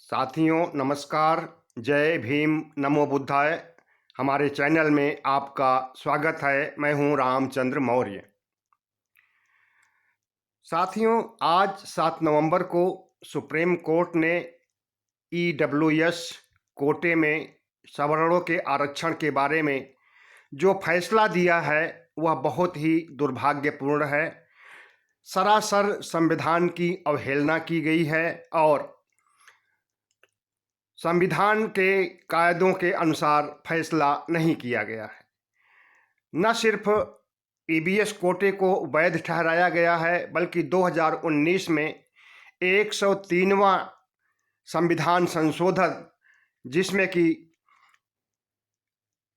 साथियों नमस्कार, जय भीम, नमो बुद्धाय। हमारे चैनल में आपका स्वागत है। मैं हूं रामचंद्र मौर्य। साथियों, आज 7 नवंबर को सुप्रीम कोर्ट ने ईडब्ल्यूएस कोटे में सवर्णों के आरक्षण के बारे में जो फैसला दिया है वह बहुत ही दुर्भाग्यपूर्ण है। सरासर संविधान की अवहेलना की गई है और संविधान के कायदों के अनुसार फैसला नहीं किया गया है। न सिर्फ ईबीएस कोटे को वैध ठहराया गया है बल्कि 2019 में 103वां संविधान संशोधन, जिसमें कि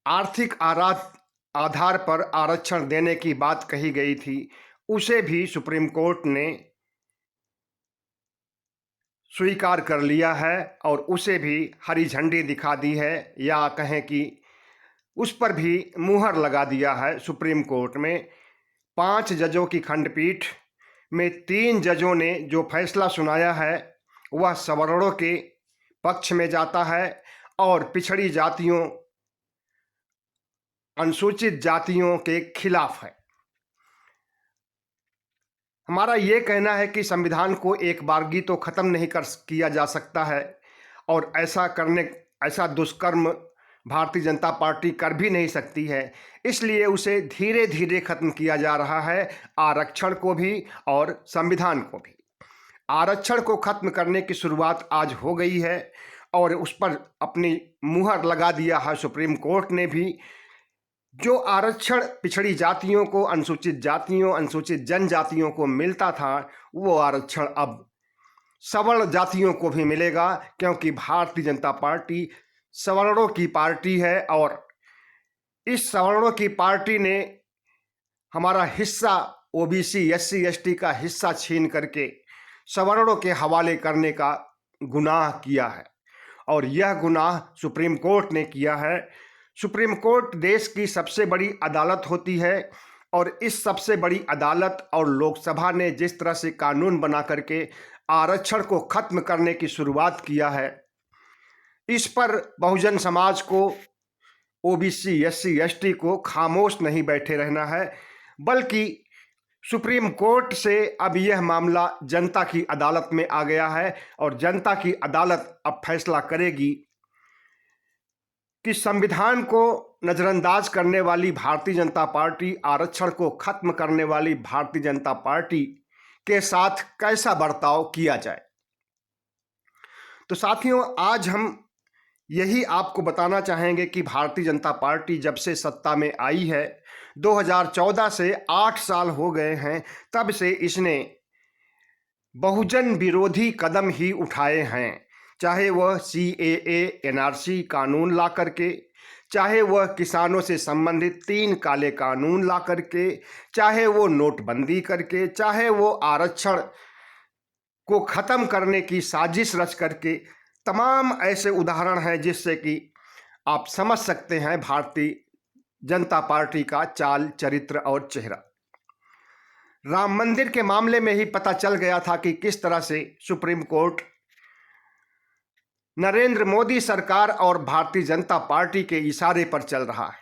आर्थिक आधार पर आरक्षण देने की बात कही गई थी, उसे भी सुप्रीम कोर्ट ने स्वीकार कर लिया है और उसे भी हरी झंडी दिखा दी है, या कहें कि उस पर भी मुहर लगा दिया है। सुप्रीम कोर्ट में 5 जजों की खंडपीठ में 3 जजों ने जो फैसला सुनाया है वह सवर्णों के पक्ष में जाता है और पिछड़ी जातियों, अनुसूचित जातियों के खिलाफ है। हमारा ये कहना है कि संविधान को एक बारगी तो ख़त्म नहीं किया जा सकता है और ऐसा दुष्कर्म भारतीय जनता पार्टी कर भी नहीं सकती है। इसलिए उसे धीरे धीरे ख़त्म किया जा रहा है, आरक्षण को भी और संविधान को भी। आरक्षण को ख़त्म करने की शुरुआत आज हो गई है और उस पर अपनी मुहर लगा दिया है सुप्रीम कोर्ट ने भी। जो आरक्षण पिछड़ी जातियों को, अनुसूचित जातियों, अनुसूचित जनजातियों को मिलता था, वो आरक्षण अब सवर्ण जातियों को भी मिलेगा, क्योंकि भारतीय जनता पार्टी सवर्णों की पार्टी है और इस सवर्णों की पार्टी ने हमारा हिस्सा, ओबीसी एससी एसटी का हिस्सा छीन करके सवर्णों के हवाले करने का गुनाह किया है और यह गुनाह सुप्रीम कोर्ट ने किया है। सुप्रीम कोर्ट देश की सबसे बड़ी अदालत होती है और इस सबसे बड़ी अदालत और लोकसभा ने जिस तरह से कानून बना करके आरक्षण को खत्म करने की शुरुआत किया है, इस पर बहुजन समाज को, ओबीसी एससी एसटी को खामोश नहीं बैठे रहना है, बल्कि सुप्रीम कोर्ट से अब यह मामला जनता की अदालत में आ गया है और जनता की अदालत अब फैसला करेगी कि संविधान को नज़रअंदाज करने वाली भारतीय जनता पार्टी, आरक्षण को खत्म करने वाली भारतीय जनता पार्टी के साथ कैसा बर्ताव किया जाए। तो साथियों, आज हम यही आपको बताना चाहेंगे कि भारतीय जनता पार्टी जब से सत्ता में आई है, 2014 से 8 साल हो गए हैं, तब से इसने बहुजन विरोधी कदम ही उठाए हैं। चाहे वह CAA NRC कानून ला करके, चाहे वह किसानों से संबंधित 3 काले कानून ला करके, चाहे वो नोटबंदी करके, चाहे वो आरक्षण को ख़त्म करने की साजिश रच करके, तमाम ऐसे उदाहरण हैं जिससे कि आप समझ सकते हैं भारतीय जनता पार्टी का चाल, चरित्र और चेहरा। राम मंदिर के मामले में ही पता चल गया था कि किस तरह से सुप्रीम कोर्ट नरेंद्र मोदी सरकार और भारतीय जनता पार्टी के इशारे पर चल रहा है,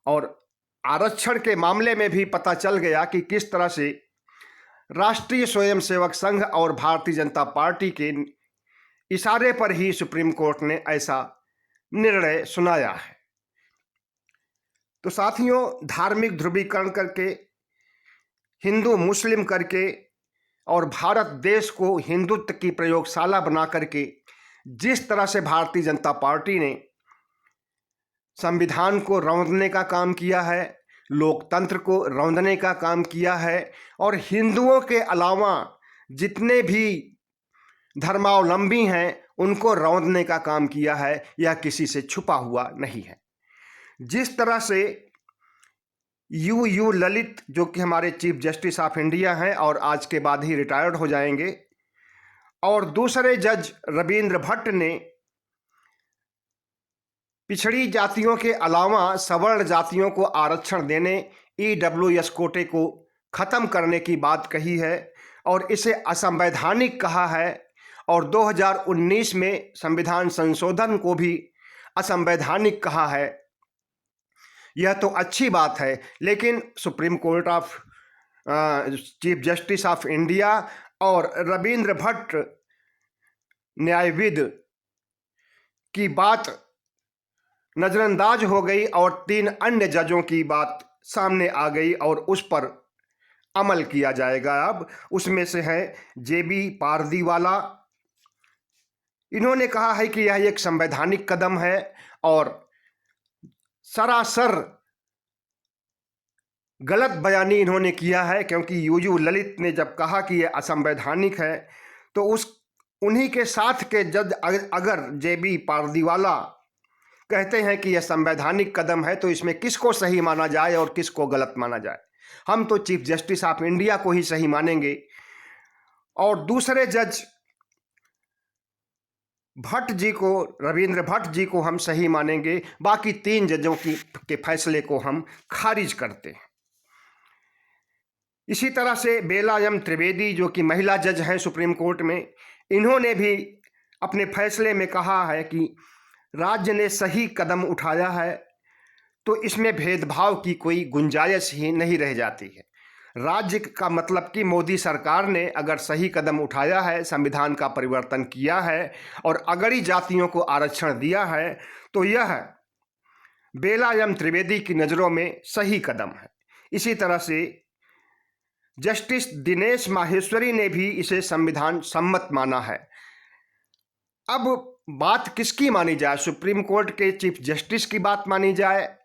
और आरक्षण के मामले में भी पता चल गया कि किस तरह से राष्ट्रीय स्वयंसेवक संघ और भारतीय जनता पार्टी के इशारे पर ही सुप्रीम कोर्ट ने ऐसा निर्णय सुनाया है। तो साथियों, धार्मिक ध्रुवीकरण करके, हिंदू मुस्लिम करके और भारत देश को हिंदुत्व की प्रयोगशाला बना करके जिस तरह से भारतीय जनता पार्टी ने संविधान को रौंदने का काम किया है, लोकतंत्र को रौंदने का काम किया है और हिंदुओं के अलावा जितने भी धर्मावलंबी हैं उनको रौंदने का काम किया है, यह किसी से छुपा हुआ नहीं है। जिस तरह से यू ललित, जो कि हमारे चीफ जस्टिस ऑफ इंडिया हैं और आज के बाद ही रिटायर्ड हो जाएंगे, और दूसरे जज रविंद्र भट्ट ने पिछड़ी जातियों के अलावा सवर्ण जातियों को आरक्षण देने, ईडब्ल्यूएस कोटे को ख़त्म करने की बात कही है और इसे असंवैधानिक कहा है और 2019 में संविधान संशोधन को भी असंवैधानिक कहा है। यह तो अच्छी बात है, लेकिन supreme court of chief justice of India और रविंद्र भट्ट न्यायविद की बात नज़रअंदाज हो गई और 3 अन्य जजों की बात सामने आ गई और उस पर अमल किया जाएगा। अब उसमें से है जेबी पारदीवाला। इन्होंने कहा है कि यह एक संवैधानिक कदम है और सरासर गलत बयानी इन्होंने किया है, क्योंकि यूयू ललित ने जब कहा कि यह असंवैधानिक है तो उन्हीं के साथ के जज अगर जेबी पारदीवाला कहते हैं कि यह संवैधानिक कदम है तो इसमें किसको सही माना जाए और किसको गलत माना जाए। हम तो चीफ जस्टिस ऑफ इंडिया को ही सही मानेंगे और दूसरे जज भट्ट जी को, रविंद्र भट्ट जी को हम सही मानेंगे। बाकी 3 जजों के फैसले को हम खारिज करते हैं। इसी तरह से बेला एम त्रिवेदी जो कि महिला जज हैं सुप्रीम कोर्ट में, इन्होंने भी अपने फैसले में कहा है कि राज्य ने सही कदम उठाया है तो इसमें भेदभाव की कोई गुंजाइश ही नहीं रह जाती है। राज्य का मतलब कि मोदी सरकार ने अगर सही कदम उठाया है, संविधान का परिवर्तन किया है और अगड़ी जातियों को आरक्षण दिया है तो यह बेला एम त्रिवेदी की नज़रों में सही कदम है। इसी तरह से जस्टिस दिनेश माहेश्वरी ने भी इसे संविधान सम्मत माना है। अब बात किसकी मानी जाए, सुप्रीम कोर्ट के चीफ जस्टिस की बात मानी जाए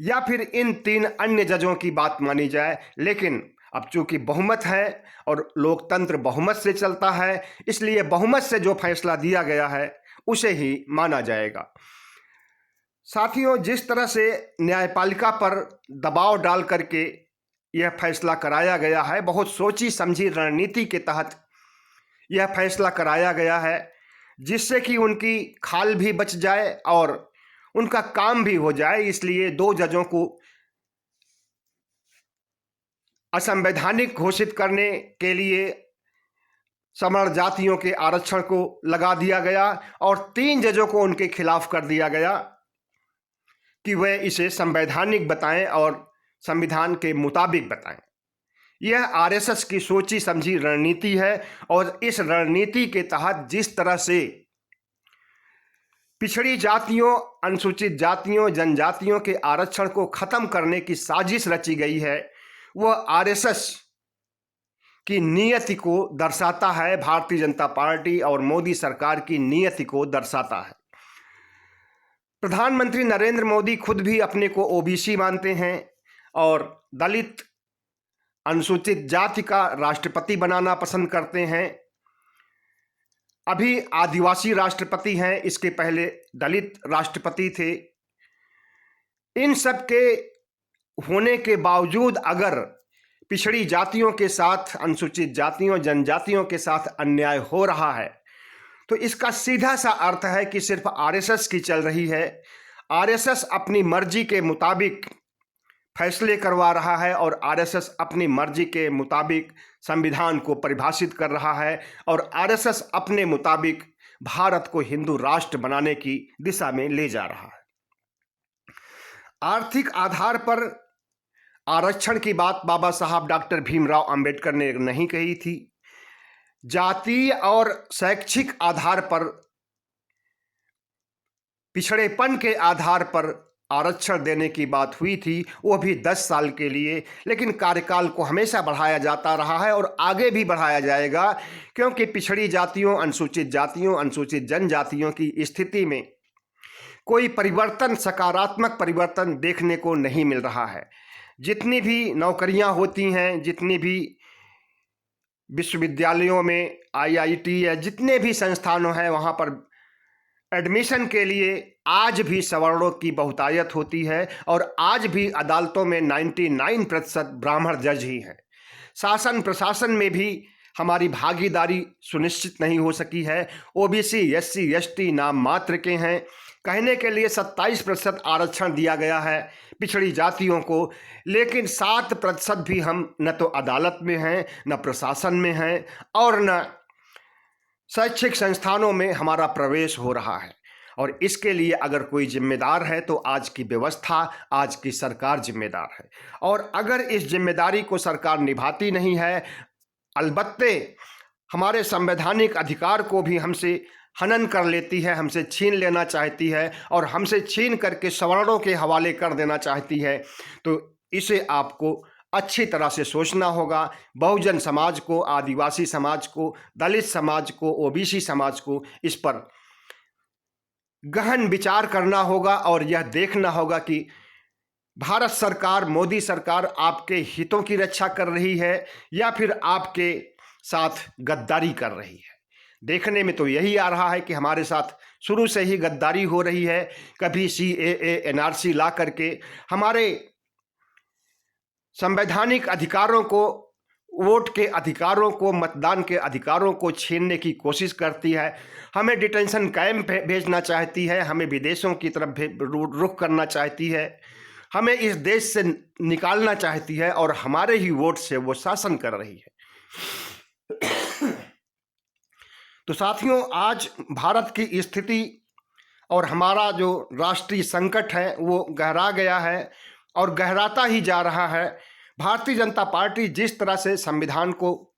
या फिर इन 3 अन्य जजों की बात मानी जाए। लेकिन अब चूंकि बहुमत है और लोकतंत्र बहुमत से चलता है, इसलिए बहुमत से जो फैसला दिया गया है उसे ही माना जाएगा। साथियों, जिस तरह से न्यायपालिका पर दबाव डाल करके यह फैसला कराया गया है, बहुत सोची समझी रणनीति के तहत यह फैसला कराया गया है, जिससे कि उनकी खाल भी बच जाए और उनका काम भी हो जाए। इसलिए 2 जजों को असंवैधानिक घोषित करने के लिए सवर्ण जातियों के आरक्षण को लगा दिया गया और 3 जजों को उनके खिलाफ कर दिया गया कि वे इसे संवैधानिक बताएं और संविधान के मुताबिक बताएं। यह आरएसएस की सोची समझी रणनीति है और इस रणनीति के तहत जिस तरह से पिछड़ी जातियों, अनुसूचित जातियों, जनजातियों के आरक्षण को खत्म करने की साजिश रची गई है, वह आरएसएस की नीयति को दर्शाता है। भारतीय जनता पार्टी और मोदी सरकार की नीयति को दर्शाता है। प्रधानमंत्री नरेंद्र मोदी खुद भी अपने को ओबीसी मानते हैं और दलित, अनुसूचित जाति का राष्ट्रपति बनाना पसंद करते हैं। अभी आदिवासी राष्ट्रपति हैं, इसके पहले दलित राष्ट्रपति थे। इन सब के होने के बावजूद अगर पिछड़ी जातियों के साथ, अनुसूचित जातियों, जनजातियों के साथ अन्याय हो रहा है तो इसका सीधा सा अर्थ है कि सिर्फ आरएसएस की चल रही है। आरएसएस अपनी मर्जी के मुताबिक फैसले करवा रहा है और आरएसएस अपनी मर्जी के मुताबिक संविधान को परिभाषित कर रहा है और आरएसएस अपने मुताबिक भारत को हिंदू राष्ट्र बनाने की दिशा में ले जा रहा है। आर्थिक आधार पर आरक्षण की बात बाबा साहब डॉक्टर भीमराव अंबेडकर ने नहीं कही थी। जातीय और शैक्षिक आधार पर, पिछड़ेपन के आधार पर आरक्षण देने की बात हुई थी, वो भी 10 साल के लिए। लेकिन कार्यकाल को हमेशा बढ़ाया जाता रहा है और आगे भी बढ़ाया जाएगा, क्योंकि पिछड़ी जातियों, अनुसूचित जनजातियों की स्थिति में कोई परिवर्तन, सकारात्मक परिवर्तन देखने को नहीं मिल रहा है। जितनी भी नौकरियां होती हैं, जितनी भी विश्वविद्यालयों में आईआईटी या जितने भी संस्थानों हैं, वहाँ पर एडमिशन के लिए आज भी सवर्णों की बहुतायत होती है और आज भी अदालतों में 99% ब्राह्मण जज ही हैं। शासन प्रशासन में भी हमारी भागीदारी सुनिश्चित नहीं हो सकी है। ओबीसी, एससी, एसटी नाम मात्र के हैं। कहने के लिए 27% आरक्षण दिया गया है पिछड़ी जातियों को, लेकिन 7% भी हम न तो अदालत में हैं, न प्रशासन में हैं और न शैक्षिक संस्थानों में हमारा प्रवेश हो रहा है। और इसके लिए अगर कोई जिम्मेदार है तो आज की व्यवस्था, आज की सरकार जिम्मेदार है। और अगर इस जिम्मेदारी को सरकार निभाती नहीं है, अलबत्ते हमारे संवैधानिक अधिकार को भी हमसे हनन कर लेती है, हमसे छीन लेना चाहती है और हमसे छीन करके सवर्णों के हवाले कर देना चाहती है, तो इसे आपको अच्छी तरह से सोचना होगा। बहुजन समाज को, आदिवासी समाज को, दलित समाज को, ओबीसी समाज को इस पर गहन विचार करना होगा और यह देखना होगा कि भारत सरकार, मोदी सरकार आपके हितों की रक्षा कर रही है या फिर आपके साथ गद्दारी कर रही है। देखने में तो यही आ रहा है कि हमारे साथ शुरू से ही गद्दारी हो रही है। कभी CAA NRC ला करके हमारे संवैधानिक अधिकारों को, वोट के अधिकारों को, मतदान के अधिकारों को छीनने की कोशिश करती है। हमें डिटेंशन कैंप भेजना चाहती है, हमें विदेशों की तरफ रुख करना चाहती है, हमें इस देश से निकालना चाहती है और हमारे ही वोट से वो शासन कर रही है। तो साथियों, आज भारत की स्थिति और हमारा जो राष्ट्रीय संकट है वो गहरा गया है और गहराता ही जा रहा है। भारतीय जनता पार्टी जिस तरह से संविधान को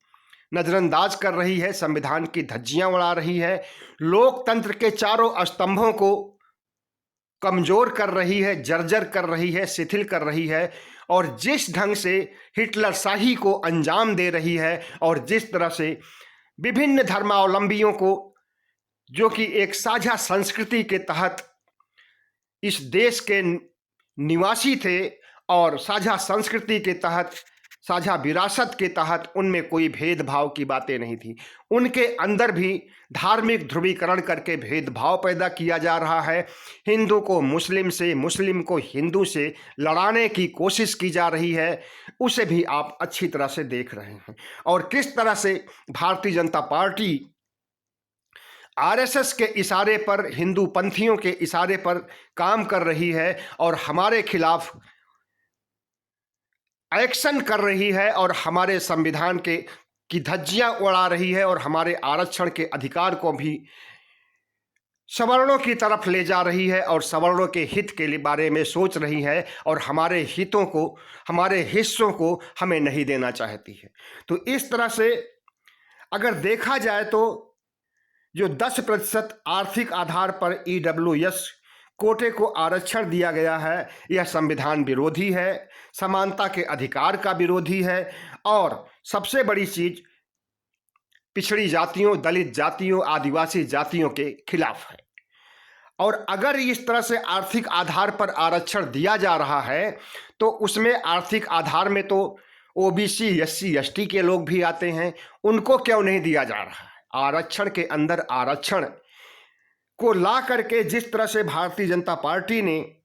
नज़रअंदाज कर रही है, संविधान की धज्जियां उड़ा रही है, लोकतंत्र के चारों स्तंभों को कमज़ोर कर रही है, जर्जर कर रही है, शिथिल कर रही है, और जिस ढंग से हिटलर शाही को अंजाम दे रही है और जिस तरह से विभिन्न धर्मावलंबियों को, जो कि एक साझा संस्कृति के तहत इस देश के निवासी थे और साझा संस्कृति के तहत, साझा विरासत के तहत उनमें कोई भेदभाव की बातें नहीं थी, उनके अंदर भी धार्मिक ध्रुवीकरण करके भेदभाव पैदा किया जा रहा है। हिंदू को मुस्लिम से, मुस्लिम को हिंदू से लड़ाने की कोशिश की जा रही है, उसे भी आप अच्छी तरह से देख रहे हैं। और किस तरह से भारतीय जनता पार्टी RSS के इशारे पर, हिंदू पंथियों के इशारे पर काम कर रही है और हमारे खिलाफ एक्शन कर रही है और हमारे संविधान की धज्जियां उड़ा रही है और हमारे आरक्षण के अधिकार को भी सवर्णों की तरफ ले जा रही है और सवर्णों के हित के बारे में सोच रही है और हमारे हितों को, हमारे हिस्सों को हमें नहीं देना चाहती है। तो इस तरह से अगर देखा जाए तो जो 10% आर्थिक आधार पर EWS कोटे को आरक्षण दिया गया है, यह संविधान विरोधी है, समानता के अधिकार का विरोधी है और सबसे बड़ी चीज पिछड़ी जातियों, दलित जातियों, आदिवासी जातियों के खिलाफ है। और अगर इस तरह से आर्थिक आधार पर आरक्षण दिया जा रहा है तो उसमें आर्थिक आधार में तो OBC, SC, ST के लोग भी आते हैं, उनको क्यों नहीं दिया जा रहा है? आरक्षण के अंदर आरक्षण को ला करके जिस तरह से भारतीय जनता पार्टी ने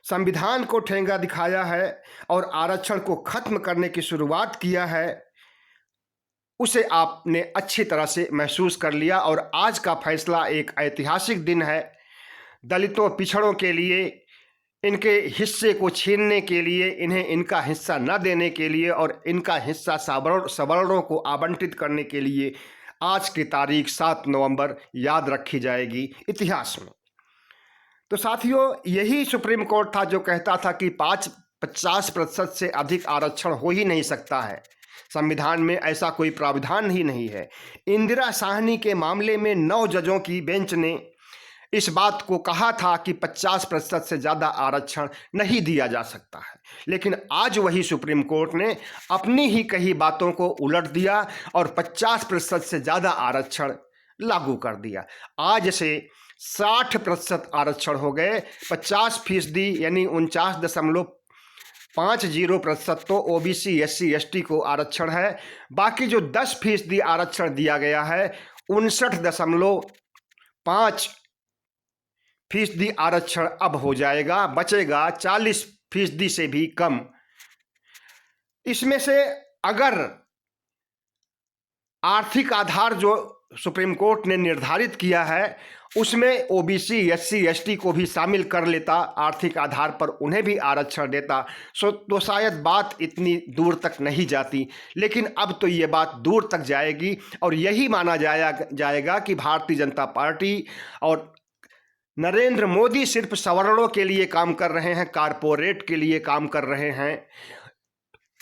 संविधान को ठेंगा दिखाया है और आरक्षण को खत्म करने की शुरुआत किया है, उसे आपने अच्छी तरह से महसूस कर लिया। और आज का फैसला एक ऐतिहासिक दिन है। दलितों, पिछड़ों के लिए, इनके हिस्से को छीनने के लिए, इन्हें इनका हिस्सा न देने के लिए और इनका हिस्सा सवर्णों को आवंटित करने के लिए आज की तारीख 7 नवंबर याद रखी जाएगी इतिहास में। तो साथियों, यही सुप्रीम कोर्ट था जो कहता था कि 50% से अधिक आरक्षण हो ही नहीं सकता है। संविधान में ऐसा कोई प्रावधान ही नहीं है। इंदिरा साहनी के मामले में 9 जजों की बेंच ने इस बात को कहा था कि 50% से ज़्यादा आरक्षण नहीं दिया जा सकता है, लेकिन आज वही सुप्रीम कोर्ट ने अपनी ही कही बातों को उलट दिया और 50% से ज़्यादा आरक्षण लागू कर दिया। आज से 60% आरक्षण हो गए। 50% यानी 49.50% तो OBC, SC, ST को आरक्षण है। बाकी जो 10% आरक्षण दिया गया है, 59.5% आरक्षण अब हो जाएगा, बचेगा 40% से भी कम। इसमें से अगर आर्थिक आधार जो सुप्रीम कोर्ट ने निर्धारित किया है उसमें ओबीसी, एससी, एसटी को भी शामिल कर लेता, आर्थिक आधार पर उन्हें भी आरक्षण देता, तो शायद बात इतनी दूर तक नहीं जाती। लेकिन अब तो ये बात दूर तक जाएगी और यही माना जाएगा कि भारतीय जनता पार्टी और नरेंद्र मोदी सिर्फ सवर्णों के लिए काम कर रहे हैं, कारपोरेट के लिए काम कर रहे हैं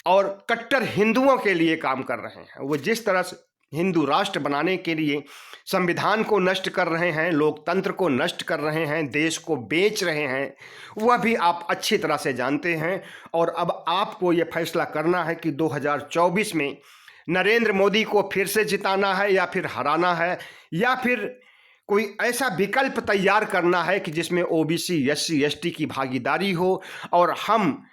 और कट्टर हिंदुओं के लिए काम कर रहे हैं। वो जिस तरह से हिंदू राष्ट्र बनाने के लिए संविधान को नष्ट कर रहे हैं, लोकतंत्र को नष्ट कर रहे हैं, देश को बेच रहे हैं, वह भी आप अच्छी तरह से जानते हैं। और अब आपको ये फैसला करना है कि 2024 में नरेंद्र मोदी को फिर से जिताना है या फिर हराना है, या फिर कोई ऐसा विकल्प तैयार करना है कि जिसमें ओबीसी, एससी, एसटी की भागीदारी हो और हम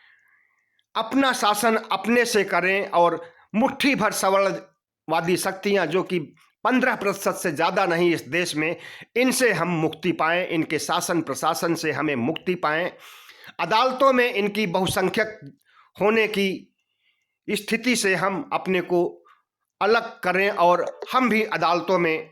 अपना शासन अपने से करें और मुट्ठी भर सवर्णवादी शक्तियां जो कि 15% से ज़्यादा नहीं इस देश में, इनसे हम मुक्ति पाएं, इनके शासन प्रशासन से हमें मुक्ति पाएं, अदालतों में इनकी बहुसंख्यक होने की स्थिति से हम अपने को अलग करें और हम भी अदालतों में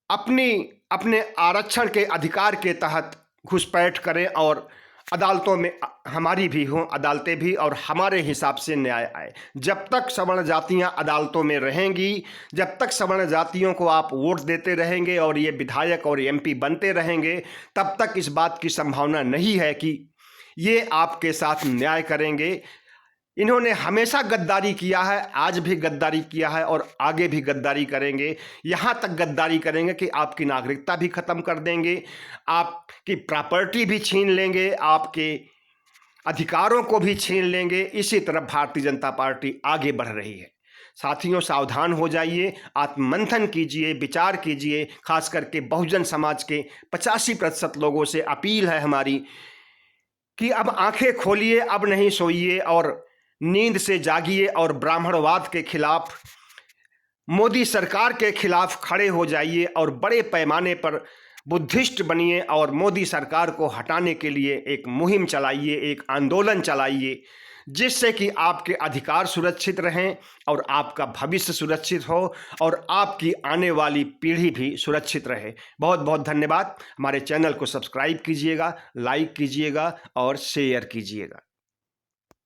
अपने आरक्षण के अधिकार के तहत घुसपैठ करें और अदालतों में हमारी भी हों अदालतें भी, और हमारे हिसाब से न्याय आए। जब तक सवर्ण जातियां अदालतों में रहेंगी, जब तक सवर्ण जातियों को आप वोट देते रहेंगे और ये विधायक और एमपी बनते रहेंगे, तब तक इस बात की संभावना नहीं है कि ये आपके साथ न्याय करेंगे। इन्होंने हमेशा गद्दारी किया है, आज भी गद्दारी किया है और आगे भी गद्दारी करेंगे। यहाँ तक गद्दारी करेंगे कि आपकी नागरिकता भी ख़त्म कर देंगे, आपकी प्रॉपर्टी भी छीन लेंगे, आपके अधिकारों को भी छीन लेंगे। इसी तरफ भारतीय जनता पार्टी आगे बढ़ रही है। साथियों, सावधान हो जाइए, आत्ममंथन कीजिए, विचार कीजिए। खास करके बहुजन समाज के 85% लोगों से अपील है हमारी कि अब आंखें खोलिए, अब नहीं सोइए और नींद से जागिए और ब्राह्मणवाद के खिलाफ, मोदी सरकार के खिलाफ खड़े हो जाइए और बड़े पैमाने पर बुद्धिस्ट बनिए और मोदी सरकार को हटाने के लिए एक मुहिम चलाइए, एक आंदोलन चलाइए, जिससे कि आपके अधिकार सुरक्षित रहें और आपका भविष्य सुरक्षित हो और आपकी आने वाली पीढ़ी भी सुरक्षित रहे। बहुत बहुत धन्यवाद। हमारे चैनल को सब्सक्राइब कीजिएगा, लाइक कीजिएगा और शेयर कीजिएगा।